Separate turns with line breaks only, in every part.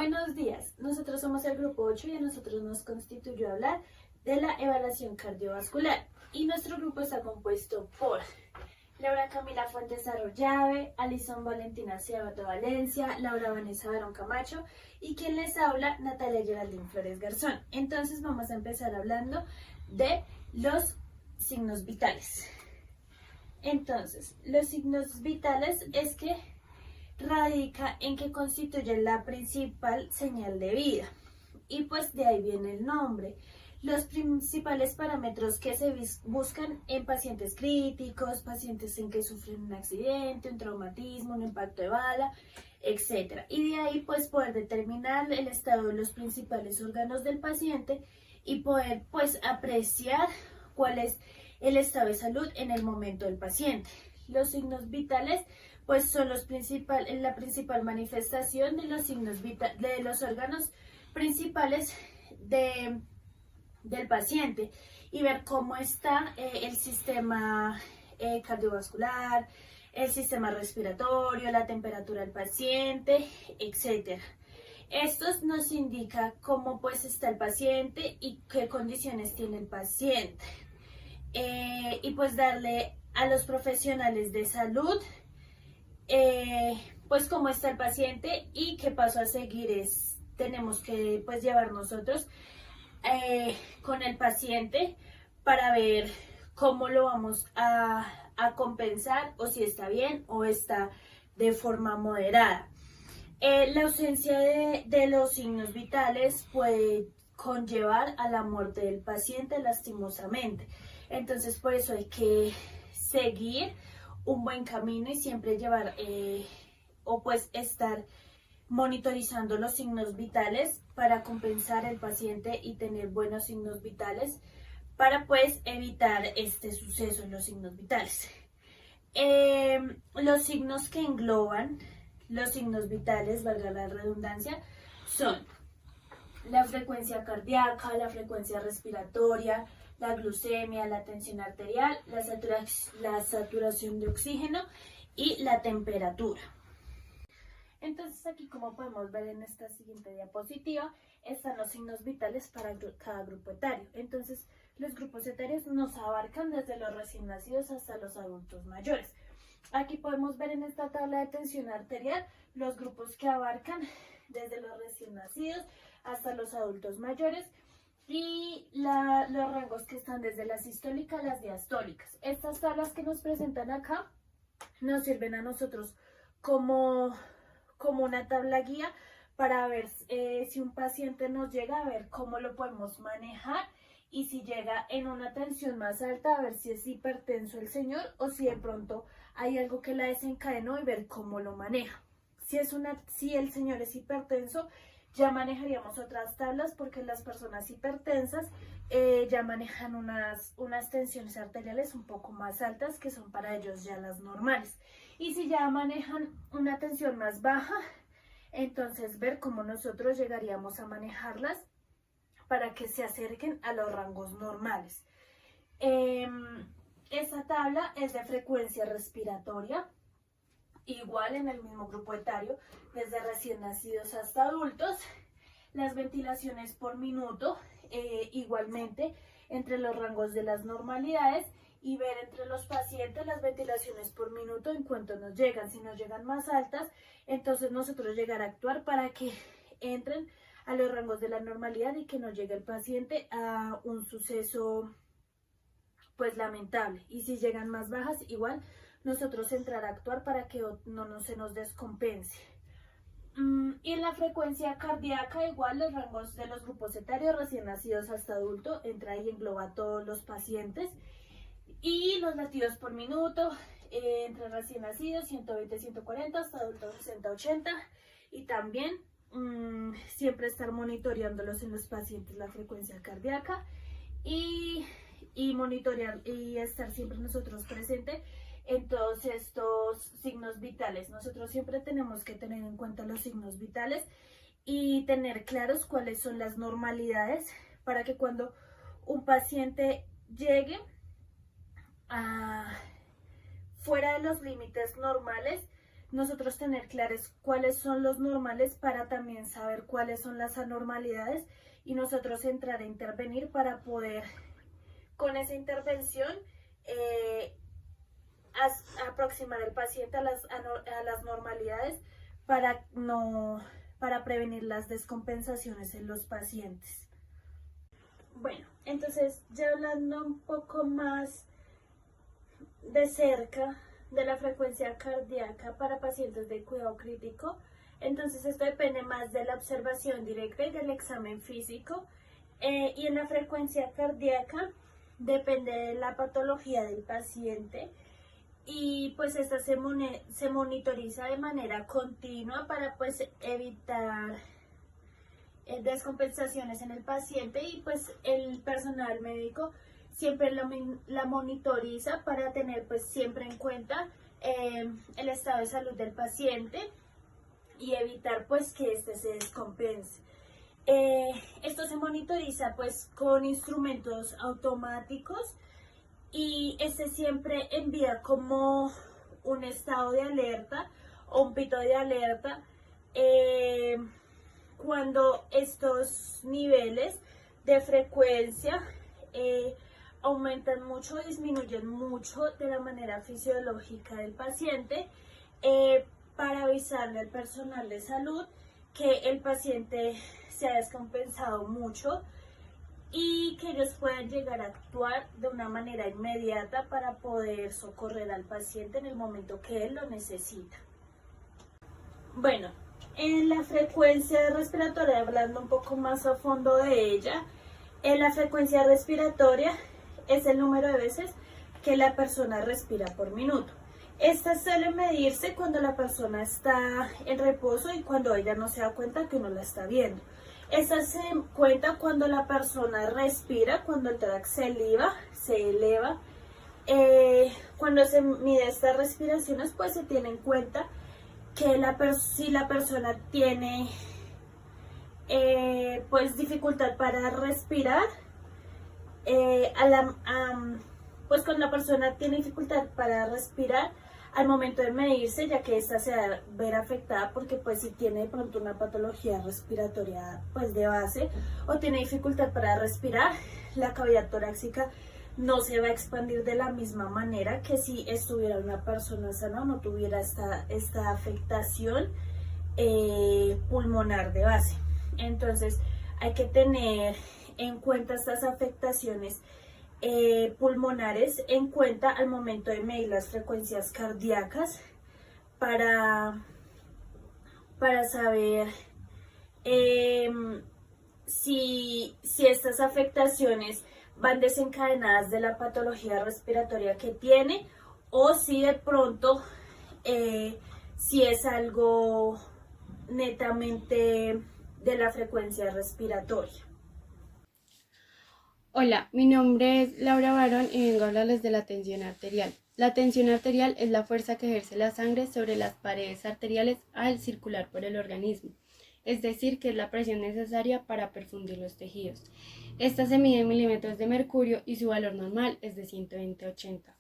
Buenos días, nosotros somos el grupo 8 y a nosotros nos constituyó hablar de la evaluación cardiovascular. Y nuestro grupo está compuesto por Laura Camila Fuentes Arroyave, Alison Valentina Ciabato Valencia, Laura Vanessa Barón Camacho y quien les habla, Natalia Geraldine Flores Garzón. Entonces vamos a empezar hablando de los signos vitales. Entonces, los signos vitales es que radica en que constituyen la principal señal de vida y pues de ahí viene el nombre. Los principales parámetros que se buscan en pacientes críticos, pacientes en que sufren un accidente, un traumatismo, un impacto de bala, etc. Y de ahí pues poder determinar el estado de los principales órganos del paciente y poder pues apreciar cuál es el estado de salud en el momento del paciente. Los signos vitales pues son la principal manifestación de los signos de los órganos principales del paciente y ver cómo está el sistema cardiovascular, el sistema respiratorio, la temperatura del paciente, etc. Estos nos indica cómo pues está el paciente y qué condiciones tiene el paciente. Y pues darle a los profesionales de salud pues cómo está el paciente y qué paso a seguir tenemos que pues llevar nosotros con el paciente para ver cómo lo vamos a compensar o si está bien o está de forma moderada. La ausencia de los signos vitales puede conllevar a la muerte del paciente lastimosamente. Entonces por eso hay que seguir un buen camino y siempre llevar o pues estar monitorizando los signos vitales para compensar el paciente y tener buenos signos vitales para pues evitar este suceso en los signos vitales. Los signos que engloban los signos vitales, valga la redundancia, son la frecuencia cardíaca, la frecuencia respiratoria, la glucemia, la tensión arterial, la saturación de oxígeno y la temperatura. Entonces aquí, como podemos ver en esta siguiente diapositiva, están los signos vitales para cada grupo etario. Entonces los grupos etarios nos abarcan desde los recién nacidos hasta los adultos mayores. Aquí podemos ver en esta tabla de tensión arterial los grupos que abarcan desde los recién nacidos hasta los adultos mayores y los rangos que están desde la sistólica a las diastólicas. Estas tablas que nos presentan acá nos sirven a nosotros como una tabla guía para ver si un paciente nos llega, a ver cómo lo podemos manejar y si llega en una tensión más alta, a ver si es hipertenso el señor o si de pronto hay algo que la desencadenó y ver cómo lo maneja. Si el señor es hipertenso, ya manejaríamos otras tablas porque las personas hipertensas ya manejan unas tensiones arteriales un poco más altas que son para ellos ya las normales. Y si ya manejan una tensión más baja, entonces ver cómo nosotros llegaríamos a manejarlas para que se acerquen a los rangos normales. Esta tabla es de frecuencia respiratoria, igual en el mismo grupo etario, desde recién nacidos hasta adultos. Las ventilaciones por minuto, igualmente entre los rangos de las normalidades, y ver entre los pacientes las ventilaciones por minuto en cuanto nos llegan. Si nos llegan más altas, entonces nosotros llegar a actuar para que entren a los rangos de la normalidad y que no llegue el paciente a un suceso pues lamentable. Y si llegan más bajas, igual nosotros entrar a actuar para que no se nos descompense. Y en la frecuencia cardíaca, igual los rangos de los grupos etarios recién nacidos hasta adulto, entra y engloba a todos los pacientes. Y los latidos por minuto, entre recién nacidos 120-140 hasta adultos 60-80. Y también siempre estar monitoreándolos en los pacientes la frecuencia cardíaca y monitorear y estar siempre nosotros presentes en todos estos signos vitales. Nosotros siempre tenemos que tener en cuenta los signos vitales y tener claros cuáles son las normalidades para que cuando un paciente llegue fuera de los límites normales, nosotros tener claros cuáles son los normales para también saber cuáles son las anormalidades y nosotros entrar a intervenir para poder con esa intervención aproximar al paciente a las normalidades para prevenir las descompensaciones en los pacientes. Bueno, entonces ya hablando un poco más de cerca de la frecuencia cardíaca para pacientes de cuidado crítico, entonces esto depende más de la observación directa y del examen físico, y en la frecuencia cardíaca depende de la patología del paciente y pues esta se monitoriza de manera continua para pues evitar descompensaciones en el paciente y pues el personal médico siempre la monitoriza para tener pues siempre en cuenta el estado de salud del paciente y evitar pues que éste se descompense. Esto se monitoriza pues con instrumentos automáticos y este siempre envía como un estado de alerta o un pito de alerta cuando estos niveles de frecuencia aumentan mucho o disminuyen mucho de la manera fisiológica del paciente, para avisarle al personal de salud que el paciente se ha descompensado mucho y que ellos puedan llegar a actuar de una manera inmediata para poder socorrer al paciente en el momento que él lo necesita. Bueno, en la frecuencia respiratoria, hablando un poco más a fondo de ella, en la frecuencia respiratoria es el número de veces que la persona respira por minuto. Esta suele medirse cuando la persona está en reposo y cuando ella no se da cuenta que uno la está viendo. Esta se cuenta cuando la persona respira, cuando el tórax se eleva. Cuando se mide estas respiraciones, pues se tiene en cuenta que si la persona tiene pues dificultad para respirar, pues cuando la persona tiene dificultad para respirar al momento de medirse, ya que esta se va a ver afectada porque pues si tiene de pronto una patología respiratoria pues de base o tiene dificultad para respirar, la cavidad torácica no se va a expandir de la misma manera que si estuviera una persona sana o no tuviera esta afectación pulmonar de base. Entonces hay que tener en cuenta estas afectaciones pulmonares en cuenta al momento de medir las frecuencias cardíacas para saber si estas afectaciones van desencadenadas de la patología respiratoria que tiene o si de pronto si es algo netamente de la frecuencia respiratoria.
Hola, mi nombre es Laura Barón y vengo a hablarles de la tensión arterial. La tensión arterial es la fuerza que ejerce la sangre sobre las paredes arteriales al circular por el organismo, es decir, que es la presión necesaria para perfundir los tejidos. Esta se mide en milímetros de mercurio y su valor normal es de 120/80.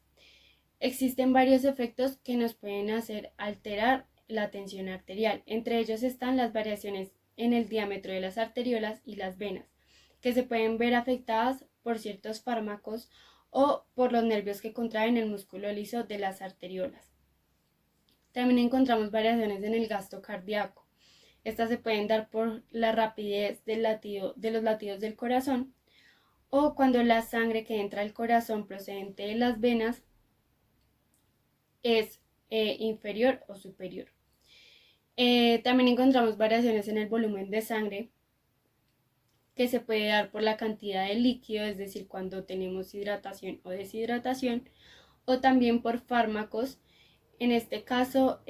Existen varios efectos que nos pueden hacer alterar la tensión arterial. Entre ellos están las variaciones en el diámetro de las arteriolas y las venas, que se pueden ver afectadas por ciertos fármacos o por los nervios que contraen el músculo liso de las arteriolas. También encontramos variaciones en el gasto cardíaco. Estas se pueden dar por la rapidez de los latidos del corazón o cuando la sangre que entra al corazón procedente de las venas es inferior o superior. También encontramos variaciones en el volumen de sangre, que se puede dar por la cantidad de líquido, es decir, cuando tenemos hidratación o deshidratación, o también por fármacos, en este caso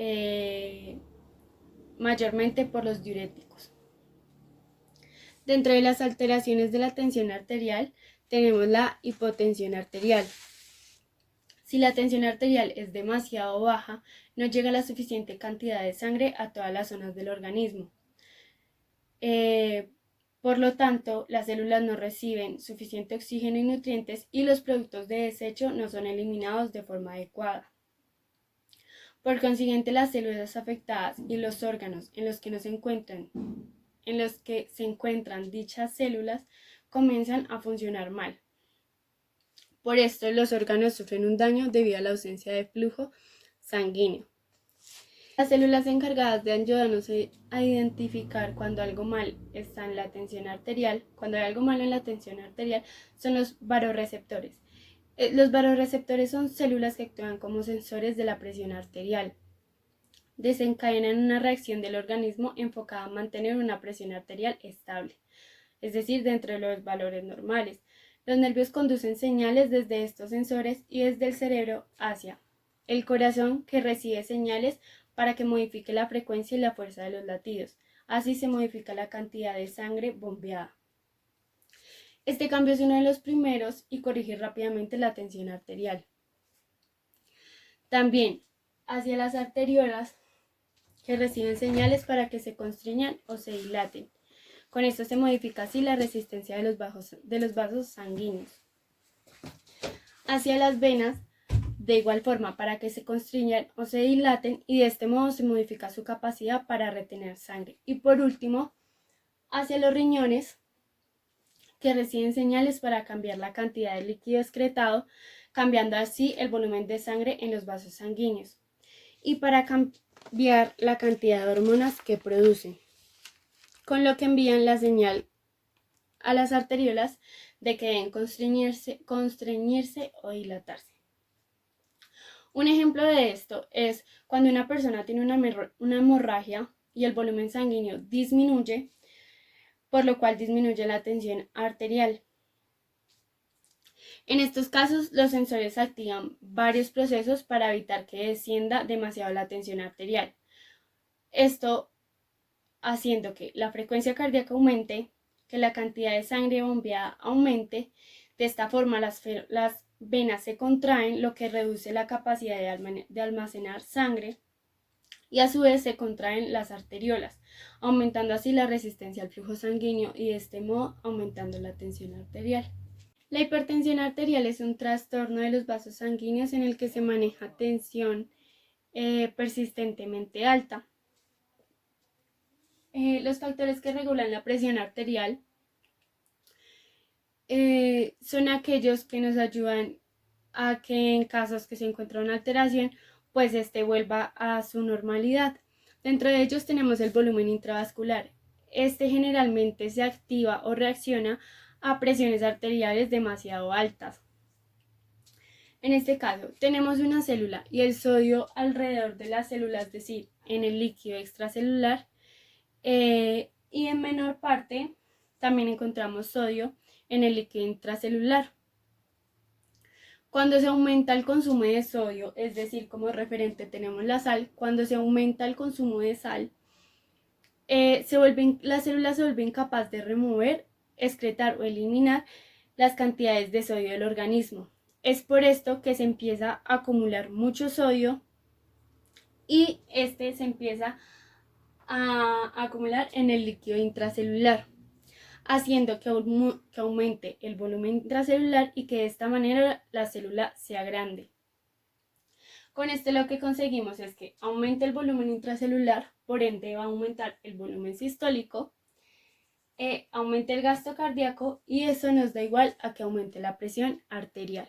mayormente por los diuréticos. Dentro de las alteraciones de la tensión arterial tenemos la hipotensión arterial. Si la tensión arterial es demasiado baja, no llega la suficiente cantidad de sangre a todas las zonas del organismo. Por lo tanto, las células no reciben suficiente oxígeno y nutrientes y los productos de desecho no son eliminados de forma adecuada. Por consiguiente, las células afectadas y los órganos en los que se encuentran dichas células comienzan a funcionar mal. Por esto, los órganos sufren un daño debido a la ausencia de flujo sanguíneo. Las células encargadas de ayudarnos a identificar cuando algo mal está en la tensión arterial, cuando hay algo malo en la tensión arterial, son los vasoreceptores. Los vasoreceptores son células que actúan como sensores de la presión arterial. Desencadenan una reacción del organismo enfocada a mantener una presión arterial estable, es decir, dentro de los valores normales. Los nervios conducen señales desde estos sensores y desde el cerebro hacia el corazón, que recibe señales para que modifique la frecuencia y la fuerza de los latidos. Así se modifica la cantidad de sangre bombeada. Este cambio es uno de los primeros y corrige rápidamente la tensión arterial. También hacia las arteriolas, que reciben señales para que se constriñan o se dilaten. Con esto se modifica así la resistencia de los vasos sanguíneos. Hacia las venas, de igual forma, para que se constriñan o se dilaten, y de este modo se modifica su capacidad para retener sangre. Y por último, hacia los riñones, que reciben señales para cambiar la cantidad de líquido excretado, cambiando así el volumen de sangre en los vasos sanguíneos, y para cambiar la cantidad de hormonas que producen, con lo que envían la señal a las arteriolas de que deben constreñirse o dilatarse. Un ejemplo de esto es cuando una persona tiene una hemorragia y el volumen sanguíneo disminuye, por lo cual disminuye la tensión arterial. En estos casos, los sensores activan varios procesos para evitar que descienda demasiado la tensión arterial. Esto haciendo que la frecuencia cardíaca aumente, que la cantidad de sangre bombeada aumente. De esta forma, las venas se contraen, lo que reduce la capacidad de almacenar sangre, y a su vez se contraen las arteriolas, aumentando así la resistencia al flujo sanguíneo y de este modo aumentando la tensión arterial. La hipertensión arterial es un trastorno de los vasos sanguíneos en el que se maneja tensión persistentemente alta. Los factores que regulan la presión arterial son aquellos que nos ayudan a que en casos que se encuentra una alteración, pues vuelva a su normalidad. Dentro de ellos tenemos el volumen intravascular. Generalmente se activa o reacciona a presiones arteriales demasiado altas. En este caso, tenemos una célula y el sodio alrededor de las células, es decir, en el líquido extracelular, y en menor parte también encontramos sodio en el líquido intracelular. Cuando se aumenta el consumo de sodio, es decir, como referente tenemos la sal, cuando se aumenta el consumo de sal, las células se vuelven capaces de remover, excretar o eliminar las cantidades de sodio del organismo. Es por esto que se empieza a acumular mucho sodio y se empieza a acumular en el líquido intracelular, haciendo que aumente el volumen intracelular y que de esta manera la célula sea grande. Con esto lo que conseguimos es que aumente el volumen intracelular, por ende va a aumentar el volumen sistólico, aumente el gasto cardíaco, y eso nos da igual a que aumente la presión arterial.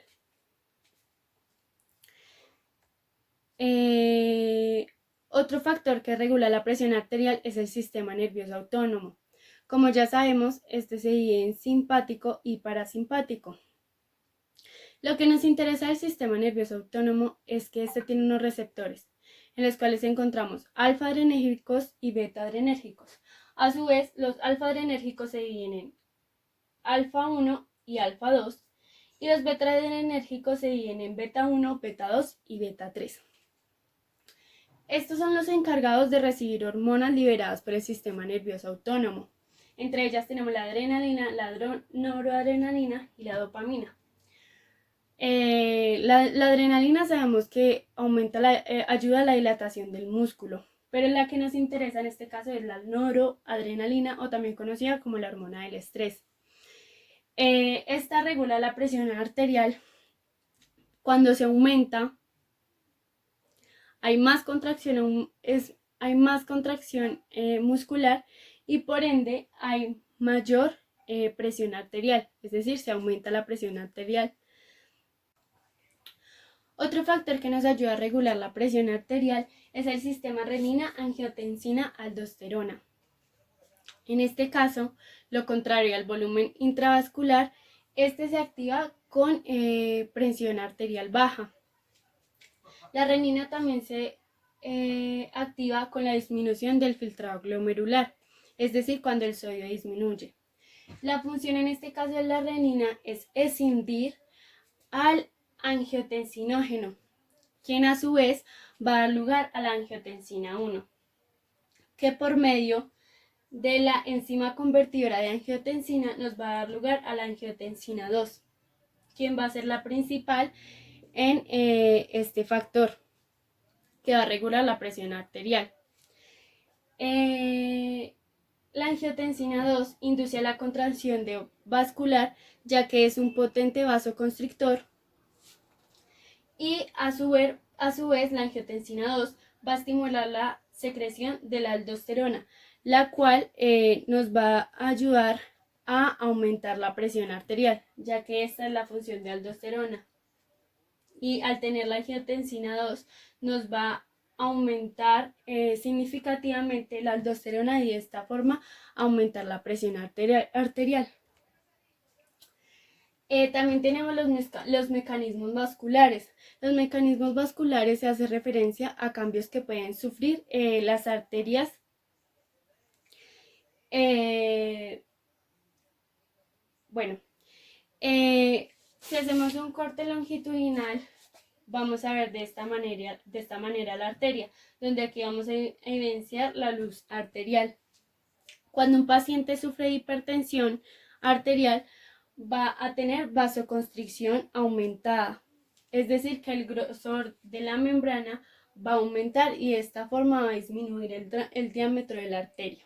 Otro factor que regula la presión arterial es el sistema nervioso autónomo. Como ya sabemos, se divide en simpático y parasimpático. Lo que nos interesa del sistema nervioso autónomo es que tiene unos receptores, en los cuales encontramos alfa-adrenérgicos y beta-adrenérgicos. A su vez, los alfa-adrenérgicos se dividen en alfa 1 y alfa 2, y los beta-adrenérgicos se dividen en beta 1, beta 2 y beta 3. Estos son los encargados de recibir hormonas liberadas por el sistema nervioso autónomo. Entre ellas tenemos la adrenalina, la noradrenalina y la dopamina. La adrenalina sabemos que ayuda a la dilatación del músculo, pero la que nos interesa en este caso es la noradrenalina, o también conocida como la hormona del estrés. Esta regula la presión arterial. Cuando se aumenta, hay más contracción, muscular y por ende hay mayor presión arterial, es decir, se aumenta la presión arterial. Otro factor que nos ayuda a regular la presión arterial es el sistema renina-angiotensina-aldosterona. En este caso, lo contrario al volumen intravascular, este se activa con presión arterial baja. La renina también se activa con la disminución del filtrado glomerular, es decir, cuando el sodio disminuye. La función en este caso de la renina es escindir al angiotensinógeno, quien a su vez va a dar lugar a la angiotensina 1, que por medio de la enzima convertidora de angiotensina nos va a dar lugar a la angiotensina 2, quien va a ser la principal en este factor que va a regular la presión arterial. La angiotensina 2 induce a la contracción vascular, ya que es un potente vasoconstrictor, y a su vez la angiotensina 2 va a estimular la secreción de la aldosterona, la cual nos va a ayudar a aumentar la presión arterial, ya que esta es la función de aldosterona. Y al tener la angiotensina 2 nos va a aumentar significativamente la aldosterona y de esta forma aumentar la presión arterial. También tenemos los mecanismos vasculares. Los mecanismos vasculares se hace referencia a cambios que pueden sufrir las arterias. Si hacemos un corte longitudinal, vamos a ver de esta manera la arteria, donde aquí vamos a evidenciar la luz arterial. Cuando un paciente sufre de hipertensión arterial, va a tener vasoconstricción aumentada, es decir, que el grosor de la membrana va a aumentar y de esta forma va a disminuir el diámetro de la arteria,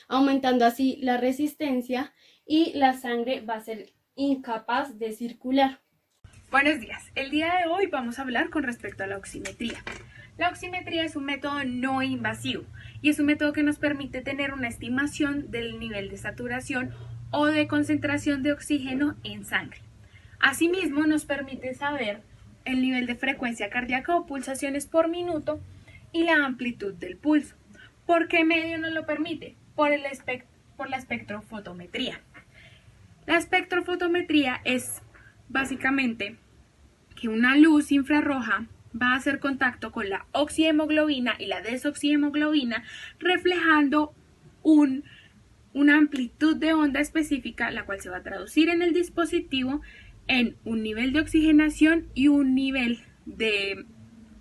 aumentando así la resistencia y la sangre va a ser incapaz de circular.
Buenos días, el día de hoy vamos a hablar con respecto a la oximetría. La oximetría es un método no invasivo y es un método que nos permite tener una estimación del nivel de saturación o de concentración de oxígeno en sangre. Asimismo, nos permite saber el nivel de frecuencia cardíaca o pulsaciones por minuto y la amplitud del pulso. ¿Por qué medio nos lo permite? Por la espectrofotometría. La espectrofotometría es básicamente que una luz infrarroja va a hacer contacto con la oxihemoglobina y la desoxihemoglobina, reflejando una amplitud de onda específica, la cual se va a traducir en el dispositivo en un nivel de oxigenación y un nivel de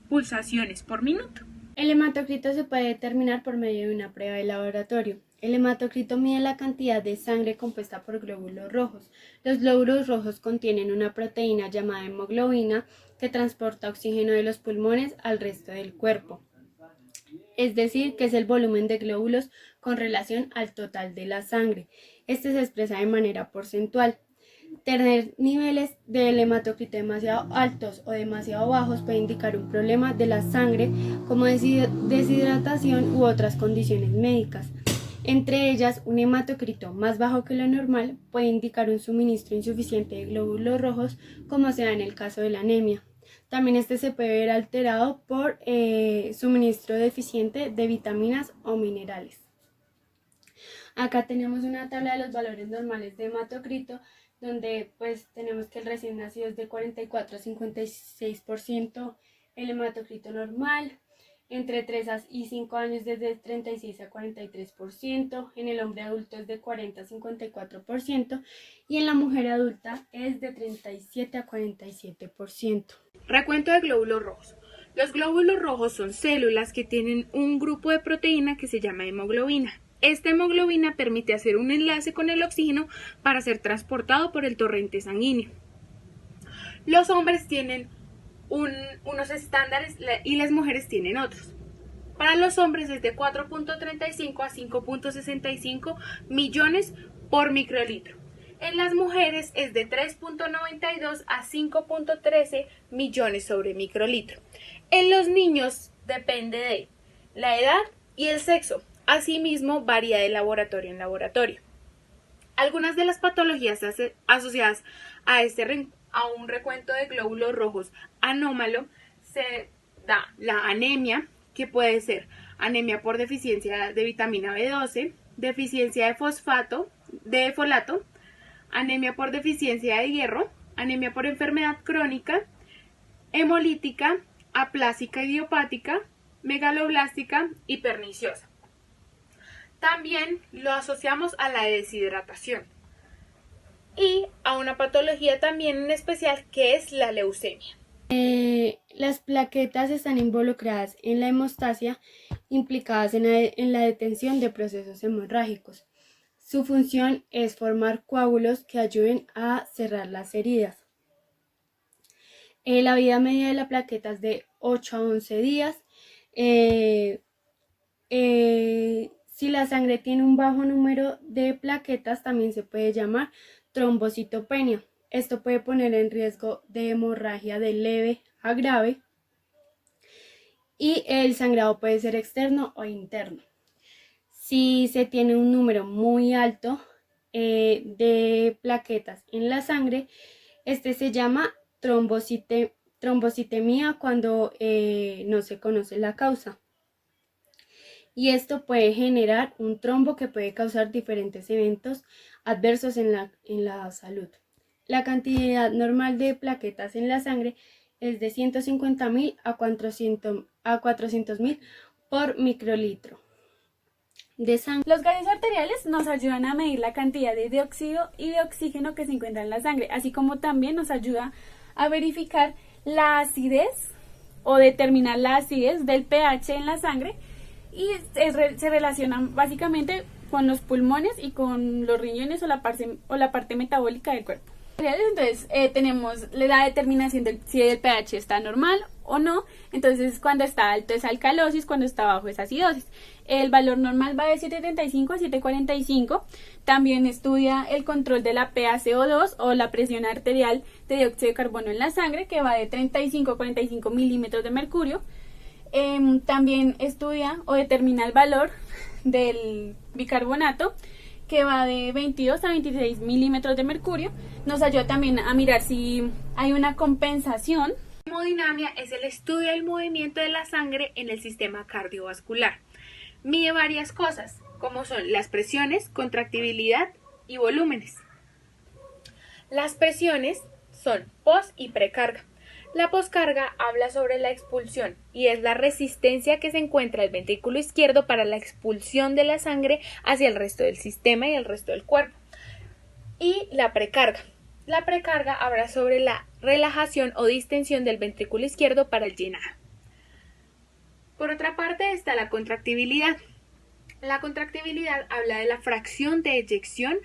pulsaciones por minuto.
El hematocrito se puede determinar por medio de una prueba de laboratorio. El hematocrito mide la cantidad de sangre compuesta por glóbulos rojos. Los glóbulos rojos contienen una proteína llamada hemoglobina que transporta oxígeno de los pulmones al resto del cuerpo. Es decir, que es el volumen de glóbulos con relación al total de la sangre. Este se expresa de manera porcentual. Tener niveles del hematocrito demasiado altos o demasiado bajos puede indicar un problema de la sangre como deshidratación u otras condiciones médicas. Entre ellas, un hematocrito más bajo que lo normal puede indicar un suministro insuficiente de glóbulos rojos, como se da en el caso de la anemia. También este se puede ver alterado por suministro deficiente de vitaminas o minerales. Acá tenemos una tabla de los valores normales de hematocrito, donde pues tenemos que el recién nacido es de 44 a 56% el hematocrito normal, entre 3 y 5 años desde 36 a 43%, en el hombre adulto es de 40 a 54% y en la mujer adulta es de 37 a 47%.
Recuento de glóbulos rojos. Los glóbulos rojos son células que tienen un grupo de proteína que se llama hemoglobina. Esta hemoglobina permite hacer un enlace con el oxígeno para ser transportado por el torrente sanguíneo. Los hombres tienen unos estándares y las mujeres tienen otros. Para los hombres es de 4.35 a 5.65 millones por microlitro. En las mujeres es de 3.92 a 5.13 millones sobre microlitro. En los niños depende de la edad y el sexo. Asimismo, varía de laboratorio en laboratorio. Algunas de las patologías asociadas a un recuento de glóbulos rojos anómalo se da la anemia, que puede ser anemia por deficiencia de vitamina B12, deficiencia de folato, anemia por deficiencia de hierro, anemia por enfermedad crónica, hemolítica, aplásica idiopática, megaloblástica y perniciosa. También lo asociamos a la deshidratación y a una patología también en especial que es la leucemia.
Las plaquetas están involucradas en la hemostasia, implicadas en la detención de procesos hemorrágicos. Su función es formar coágulos que ayuden a cerrar las heridas. La vida media de la plaqueta es de 8 a 11 días. Si la sangre tiene un bajo número de plaquetas, también se puede llamar trombocitopenia. Esto puede poner en riesgo de hemorragia de leve a grave y el sangrado puede ser externo o interno. Si se tiene un número muy alto de plaquetas en la sangre, este se llama trombocitemia cuando no se conoce la causa. Y esto puede generar un trombo que puede causar diferentes eventos adversos en la salud. La cantidad normal de plaquetas en la sangre es de 150.000 a 400.000 por microlitro de sangre.
Los gases arteriales nos ayudan a medir la cantidad de dióxido y de oxígeno que se encuentra en la sangre, así como también nos ayuda a verificar la acidez o determinar la acidez del pH en la sangre y se relacionan básicamente con los pulmones y con los riñones o la parte metabólica del cuerpo. Entonces tenemos la determinación de si el pH está normal o no. Entonces cuando está alto es alcalosis, cuando está bajo es acidosis. El valor normal va de 7.35 a 7.45. También estudia el control de la PaCO2 o la presión arterial de dióxido de carbono en la sangre, que va de 35 a 45 milímetros de mercurio. También estudia o determina el valor del bicarbonato, que va de 22 a 26 milímetros de mercurio. Nos ayuda también a mirar si hay una compensación.
La hemodinamia es el estudio del movimiento de la sangre en el sistema cardiovascular. Mide varias cosas, como son las presiones, contractibilidad y volúmenes. Las presiones son post y precarga. La poscarga habla sobre la expulsión y es la resistencia que se encuentra el ventrículo izquierdo para la expulsión de la sangre hacia el resto del sistema y el resto del cuerpo. Y la precarga. La precarga habla sobre la relajación o distensión del ventrículo izquierdo para el llenado. Por otra parte está la contractibilidad. La contractibilidad habla de la fracción de eyección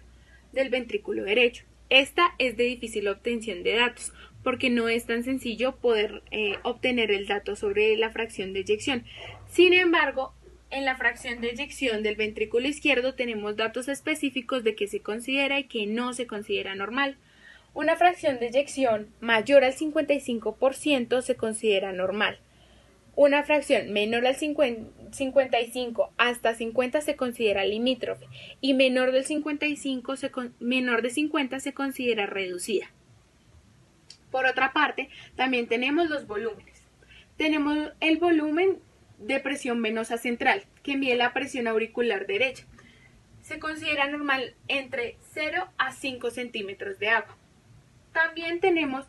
del ventrículo derecho. Esta es de difícil obtención de datos, porque no es tan sencillo poder obtener el dato sobre la fracción de eyección. Sin embargo, en la fracción de eyección del ventrículo izquierdo tenemos datos específicos de qué se considera y qué no se considera normal. Una fracción de eyección mayor al 55% se considera normal. Una fracción menor al 55 hasta 50 se considera limítrofe y menor de 50 se considera reducida. Por otra parte, también tenemos los volúmenes. Tenemos el volumen de presión venosa central, que mide la presión auricular derecha. Se considera normal entre 0 a 5 centímetros de agua. También tenemos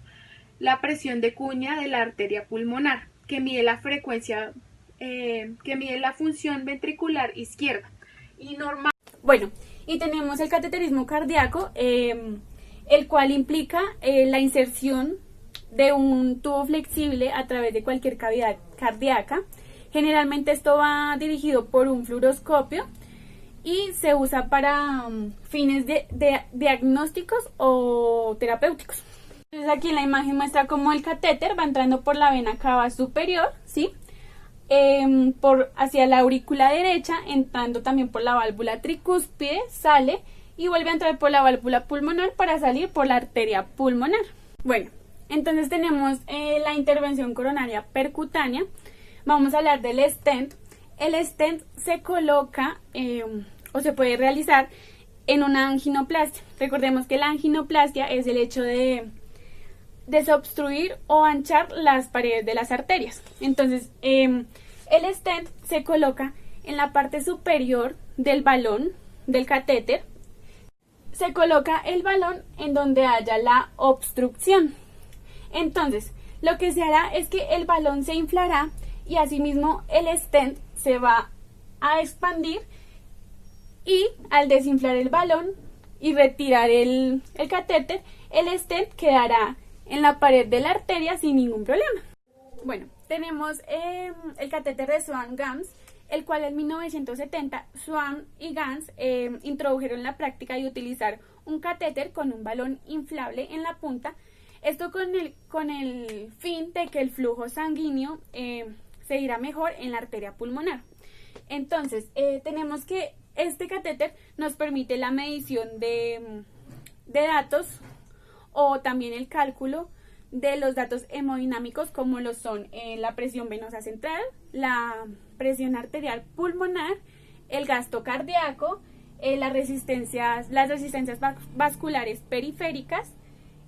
la presión de cuña de la arteria pulmonar, que mide la frecuencia, que mide la función ventricular izquierda. Y normal.
Bueno, y tenemos el cateterismo cardíaco, el cual implica la inserción de un tubo flexible a través de cualquier cavidad cardíaca. Generalmente esto va dirigido por un fluoroscopio y se usa para fines de diagnósticos o terapéuticos. Entonces aquí en la imagen muestra cómo el catéter va entrando por la vena cava superior, ¿sí? Hacia la aurícula derecha, entrando también por la válvula tricúspide, sale y vuelve a entrar por la válvula pulmonar para salir por la arteria pulmonar. Bueno, entonces tenemos la intervención coronaria percutánea. Vamos a hablar del stent. El stent se coloca o se puede realizar en una anginoplastia. Recordemos que la anginoplastia es el hecho de desobstruir o anchar las paredes de las arterias. Entonces, el stent se coloca en la parte superior del balón, del catéter. Se coloca el balón en donde haya la obstrucción. Entonces, lo que se hará es que el balón se inflará y asimismo el stent se va a expandir, y al desinflar el balón y retirar el catéter, el stent quedará en la pared de la arteria sin ningún problema. Bueno, tenemos el catéter de Swan-Ganz, el cual en 1970 Swan y Ganz introdujeron la práctica de utilizar un catéter con un balón inflable en la punta, esto con el fin de que el flujo sanguíneo se irá mejor en la arteria pulmonar. Entonces, tenemos que este catéter nos permite la medición de datos o también el cálculo de los datos hemodinámicos, como lo son la presión venosa central, la presión arterial pulmonar, el gasto cardíaco, las resistencias vasculares periféricas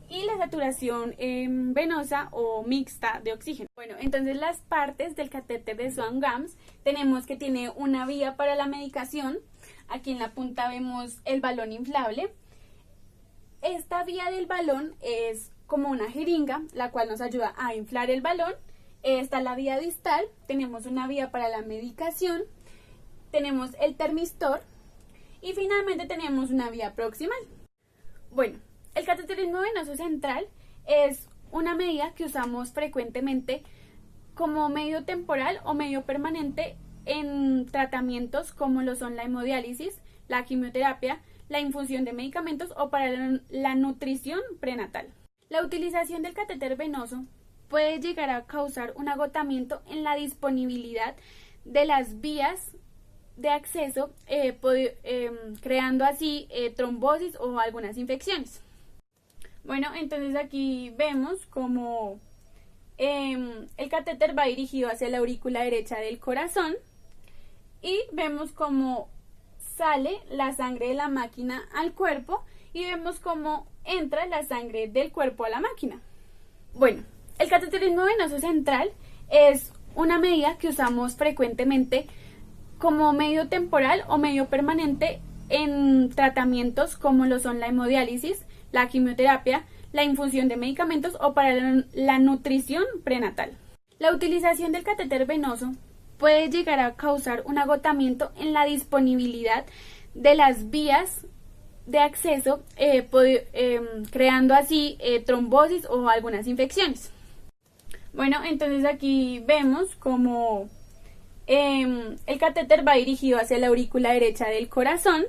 y la saturación venosa o mixta de oxígeno. Bueno, entonces las partes del catéter de Swan-Ganz tenemos que tiene una vía para la medicación. Aquí en la punta vemos el balón inflable. Esta vía del balón es como una jeringa, la cual nos ayuda a inflar el balón. Esta es la vía distal. Tenemos una vía para la medicación. Tenemos el termistor. Y finalmente tenemos una vía proximal. Bueno, el cateterismo venoso central es una medida que usamos frecuentemente como medio temporal o medio permanente en tratamientos como lo son la hemodiálisis, la quimioterapia, la infusión de medicamentos o para la nutrición prenatal. La utilización del catéter venoso puede llegar a causar un agotamiento en la disponibilidad de las vías de acceso, creando así trombosis o algunas infecciones. Bueno, entonces aquí vemos como el catéter va dirigido hacia la aurícula derecha del corazón y vemos cómo sale la sangre de la máquina al cuerpo y vemos cómo entra la sangre del cuerpo a la máquina. Bueno, el cateterismo venoso central es una medida que usamos frecuentemente como medio temporal o medio permanente en tratamientos como lo son la hemodiálisis, la quimioterapia, la infusión de medicamentos o para la nutrición prenatal. La utilización del catéter venoso puede llegar a causar un agotamiento en la disponibilidad de las vías de acceso, creando así trombosis o algunas infecciones. Bueno, entonces aquí vemos como el catéter va dirigido hacia la aurícula derecha del corazón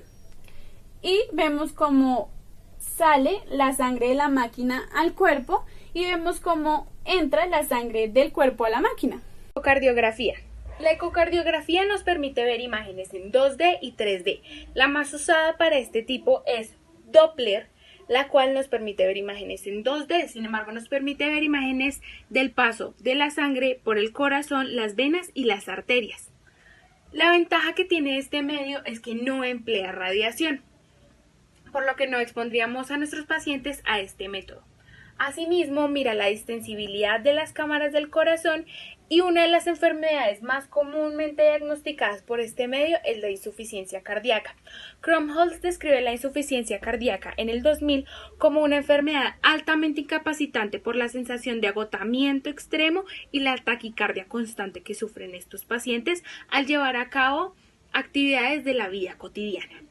y vemos cómo sale la sangre de la máquina al cuerpo y vemos cómo entra la sangre del cuerpo a la máquina.
Ecocardiografía. La ecocardiografía nos permite ver imágenes en 2D y 3D. La más usada para este tipo es Doppler, la cual nos permite ver imágenes en 2D, sin embargo nos permite ver imágenes del paso de la sangre por el corazón, las venas y las arterias. La ventaja que tiene este medio es que no emplea radiación, por lo que no expondríamos a nuestros pacientes a este método. Asimismo, mira la distensibilidad de las cámaras del corazón y una de las enfermedades más comúnmente diagnosticadas por este medio es la insuficiencia cardíaca. Krumholtz describe la insuficiencia cardíaca en el 2000 como una enfermedad altamente incapacitante por la sensación de agotamiento extremo y la taquicardia constante que sufren estos pacientes al llevar a cabo actividades de la vida cotidiana.